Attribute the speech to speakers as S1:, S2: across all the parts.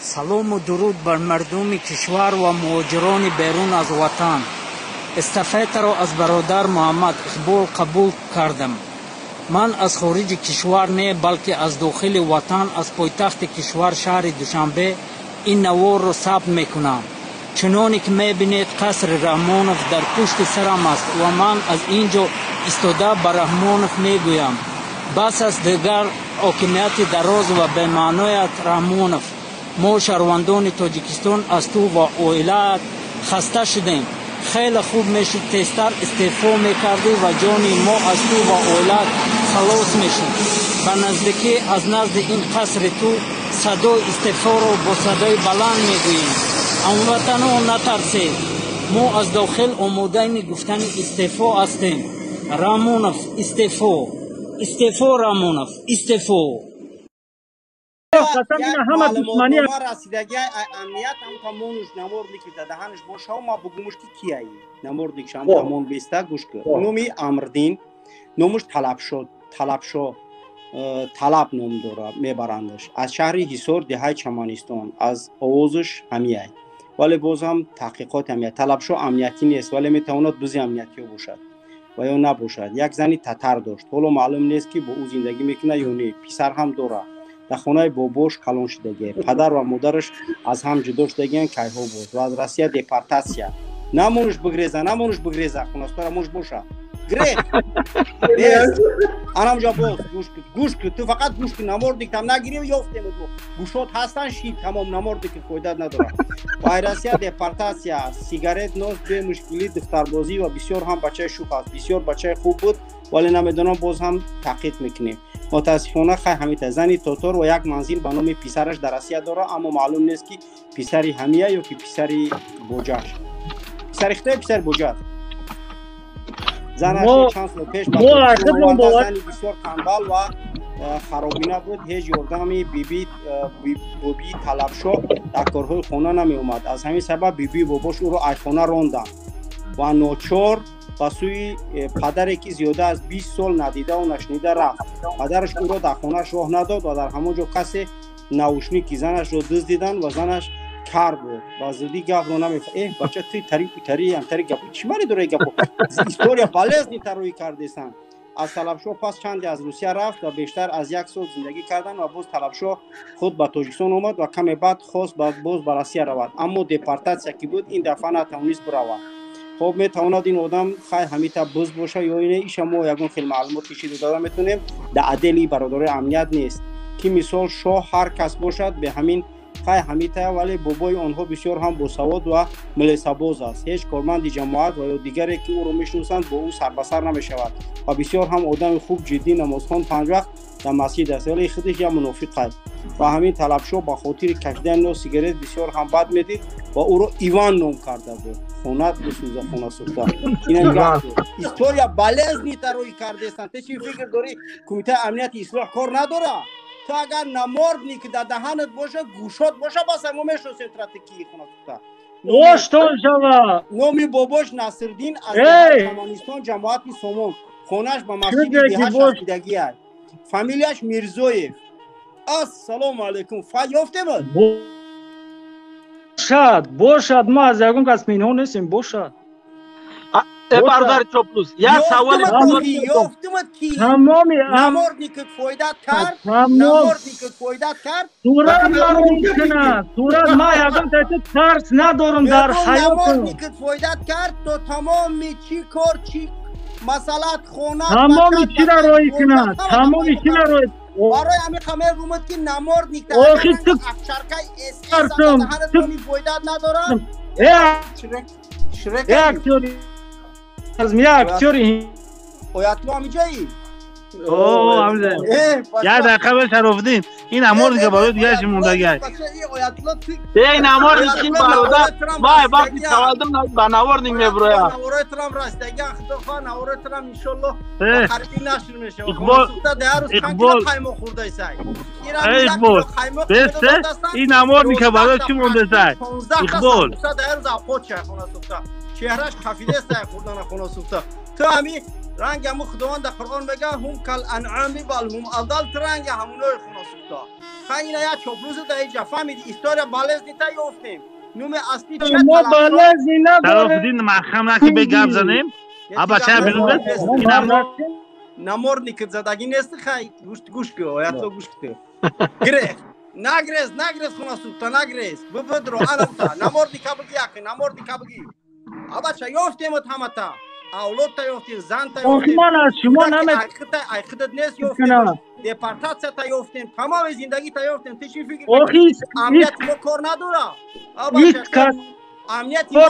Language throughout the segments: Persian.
S1: سلام و درود بر مردم کشور و مهاجران بیرون از وطن. استعفیت را از برادر محمد اقبال قبول کردم. من از خارج کشور نه بلکه از داخل وطن از پایتخت کشور شهر دوشنبه این نوار را ثبت میکنم. چنانی که میبینید قصر رحمانوف در پشت سرم است و من از اینجا ایستاده به رحمانوف میگویم بس است دیگر حاکمیت دراز و به معنایت رحمانوف. ما شهروندان تاجیکستان از تو و اویلت خسته شدیم. خیلی خوب میشد تیزتر استعفا میکردی و جانی ما از تو و اویلت خلاص میشد. به نزدیکی از نزد این قصر تو صدای استعفا را با صدای بلند میگوییم. هموطنان نترسید، ما از داخل آماده گفتن استعفا هستیم. رحمانوف استعفا، استعفا رحمانوف استعفا.
S2: معلومات ما رسیدگی امنیت هم تمونش نمور نکیده دهنش باشه و ما بگومش که کیایی نمور نکشم تمون بیسته گوش که نومی امردین نومش طلب نوم داره میبرندش از شهری حصار دهه چمانستان از آوازش همیه ولی باز هم تحقیقات همیه طلبشو امنیتی نیست ولی میتواند بزی امنیتی باشد و یا نباشد. یک زنی تتر داشت حالا معلوم نیست که با او زندگی میکنه یا نه. پسر هم داره در خانه باباش کلان شدگی. پدر و مادرش از هم جدا شدگی کیها بود و از روسیه دیپارتاسیا. نمونش بگریزه خونستار موش باشه گریت بیست انام جا باز گوش که تو فقط گوش که نموردی که هم نگیری و یافتیم تو گوشات هستن شید تمام نموردی که فایده نداره. ویروسیا دیپارتاسیا سیگارت نوش به مشکلی دفتربازی و بسیار هم بچه شوخ است. بسیار بچه خوب بود ولی نمیدونم باز هم تحقیق میکنیم. متاسفانه همین زنی تاتار و یک منزل به نام پسرش در روسیه داره اما معلوم نیست که پسری همیه یا که پسری بوجاش. پسر بوجاش زنش چند سال پیش زنی بسیار تنبل و خرابینه بود. هیچ یاردمی بیبی طلب شد در کارهای خانه نمی اومد. از همین سبب بیبی باباش او رو از خانه راندن و ناچار با سوی پدری که زیاده از 20 سال ندیده و نشنیده رفت. پدرش او را در خانهش راه نداد و در همونجا کسی نوشنی که زنش را دزدیدن و زنش کار بود. با زدی گپ رو نمیفهمه. بچه تری گپ چی ماری داره گپ استوریا بالز نی تروی کردیسن. از طلبشو پس چندی از روسیه رفت و بیشتر از یک سال زندگی کردن و باز طلبشو خود به تاجیکستان اومد و کمی بعد خواست باز به روسیه رود اما دیپارتاسیا که بود این دفعه نتوانست برود. خب میتواند این آدم خیلی همیتا بز باشه یا اینه ایش ما یکون خیلی معلومات کشید داده میتونیم در عدلی برادر امنیت نیست که مثال شاه هر کس باشد به همین خیلی همیتا ولی بابای آنها بسیار هم باسواد و ملیساباز است. هیچ کارمند جماعت و یا دیگری که او را میشناسند با او سر به سر نمیشود و بسیار هم آدم خوب جدی نمازخوان 5 وقت در مسجد است ولی خودش یا منافق است و همین طلبشو با خاطر کشیدن نو سیگارت بسیار هم بد میدید و او را ایوان نام کرده بود. خونت بسوزه خونه سوخته این گفت استوریا بالز نی تروی کردستن. تو چی فکر داری کمیته امنیت اصلاح کار نداره؟ تو اگر نمورد نی که در دهنت باشه گوشات باشه بس همه میشو سنتراتکی خونه سوخته
S3: اوشتون شما
S2: نومی باباش نصردین از کمانستان جماعت سومون خونش با مسجد دیها شهیدگی است. فامیلیش میرزویف. السلام علیکم یافته بود
S3: باشد ما از یکم کس مینو نیستیم باشد
S4: برادر چوپلوس یک سوال
S2: یافتمت کی نموردی که فایدت کرد
S3: صورت ما میکنه صورت ما یکم ترس ندارم در حیاتم
S2: نموردی که فایدت کرد تو تمام چی کار چی مسئلات خونه
S3: تمامی چی را روی کنه تمامی چی را روی
S2: برای همین خمیر رومد که نمورد نیکته
S3: آخی تو
S2: شرکای اسکیسان دهنت کنی فایدت ندارم
S3: یک اکتوری از می اکتوری
S2: اویتلو همی جایی
S4: اوه همزه یک دقیقه به شرفدین این امور که باید دیگه مونده گشت این امور که برادر ما وقتی تولدم با نوار نیم میبرویا
S2: نوار ترام راستگی اختفا نوار ترام انشالله خریدی نشر میشه
S4: اقبال اقبال بسته این امور که برای چی مونده سای اقبال
S2: چهرش خفیده است خوردن خونه سوخته تو همی رنگ همون خداوند در قرآن بگه هم کل انعامی بل هم اضل رنگ همونای خونه سوختا خیلی یا چوبروز در اینجا فهمیدی استوریا بالز نیتا یافتیم نوم اصلی چه
S3: ما بالزی نداره
S4: شرافالدین مخم نکی به گپ زنیم ابا چه بینوده این
S2: نمور نیکت زدگی نیست خیلی گوش که آیت تو گوش که گره نگرز خونه سوختا نگرز ببدرو آنتا نمور نیکا بگی اکی نمور نیکا بگی ابا چه یافتیم اتحمتا اولاد تا یافتیم زن تا یافتیم
S3: من از شما نمید
S2: ایختت نیست یافتیم دپارتاسیا تا یافتیم تمام زندگی تا یافتیم تو چی فکر
S3: اوخی
S2: امنیت ما کار نداره
S3: هیچ کس
S2: امنیت ما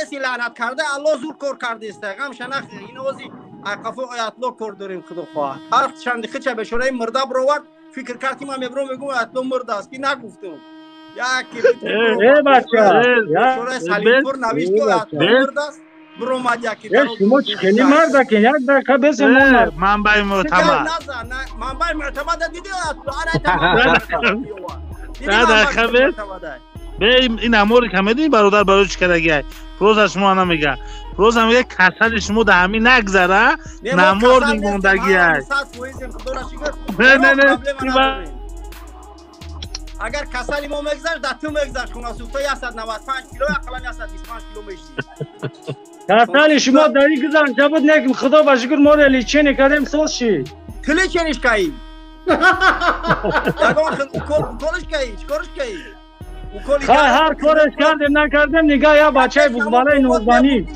S2: اسی لعنت کرده الله زور کار کرده است غم شنخ این اوزی اقفو آیاتلو کار داریم خدا خواه هر چند خچه به شورای مرده برواد فکر کردیم ما میبرو میگم آیاتلو مرده است کی نگفتم
S3: ای بچه
S2: شورای سلیمپور نویش که آیاتلو مرده است برو مادیا کی
S3: شما خیلی مرده که یک دقیقه بس ما
S4: منبع معتمد
S2: منبع معتمد دیدی آیاتلو
S4: به این امور کمدی برادر برای چی کرده روز از شما نمیگه روز هم میگه کسل شما در همین نگذره نموردی موندگی هست نه
S2: اگر کسلی ما مگذر در تو مگذر خونه سوختا 195 کیلو اقلا 125 کیلو میشی
S3: کسلی شما در این گذر جبود نکن خدا بشکر ما رو لیچه نکردیم سوز شی
S2: کلی چنیش کهی کلش کهی چکارش کهی
S3: هر کارش کردیم نکردیم نگاه یا بچه بزباله نوزبانی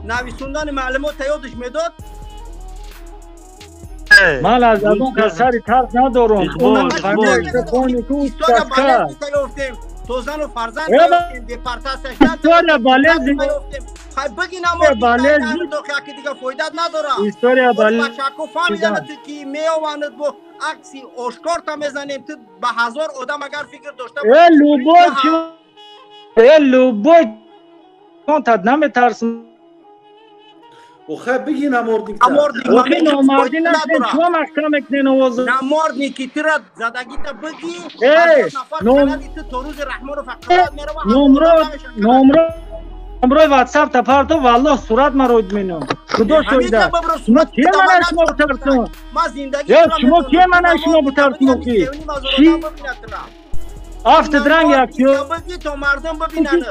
S2: نویسوندن معلومات یادش میداد
S3: من از اون کسری ترس ندارم اونم خمیده کنی که اوست کسکر
S2: توزن و فرزند یافتیم دپارتاسیا
S3: استوریا بالزی
S2: خواهی بگی نمو که دیگه فایدت نداره
S3: استوریا بالزی
S2: بچه‌کو فهمیدن تو که میواند با عکسی آشکار تا میزنیم تو به هزار آدم اگر فکر داشته
S3: لوبوی تا نمیترسم
S5: اوخه بگی نموردی
S3: اوخی نموردی نشتیم چون محکم اکنین اوزا
S2: نموردی که تیرا زدگی تا بگی تو روز رحمان و فقرات میره
S3: نمروی واتساپ تا پارتو والله صورت ما روید مینم خدا شویده شما که من شما بترسم شما که من شما بترسم کی افت درنگ اکیو
S2: بگی تو مردم ببینن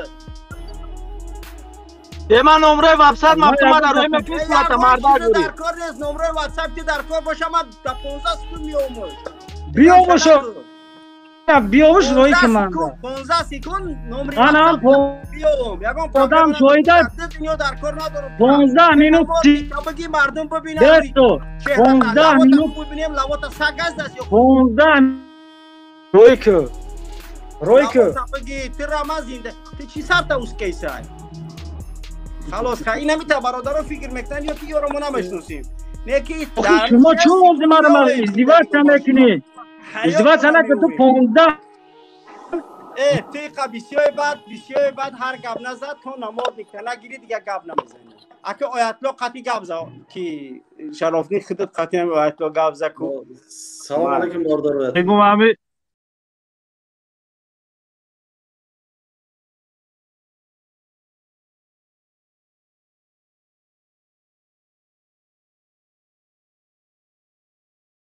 S4: من نمره واتساپ مفتومه در روی مفیس ماتا مرده گوری
S2: در کار نیست نمره واتساپ که در کار باشه من تا 15 سکون میاموش
S3: بیاموش روی که من
S2: 15 سکون نمره
S3: واتساپ
S2: بیام
S3: خودم شویده
S2: دنیا در کار ندارم
S3: 15 مینوت
S2: بگی مردم ببینن
S3: دستو 15 مینوت
S2: ببینیم لوات سگز دست
S3: 15 روی که
S2: بگی تیرا ما زنده تی چی سر تا اوست کیسه خلاص خیلی نمیته برادرها فکر میکنن یا که یارو ما نمیشناسیم نیکی
S3: شما چون موزی مرا ازدواج هم میکنید ازدواج هم که تو 15
S2: تیقا بسیار بعد هر گب نزد تو نماز میکنه گیری دیگه گب نمیزنی اگه آیتلا قطعی گب زد که شرافنی خودت قطعی آیتلا گب زد
S5: سلام علیکم باردار
S4: بگم همه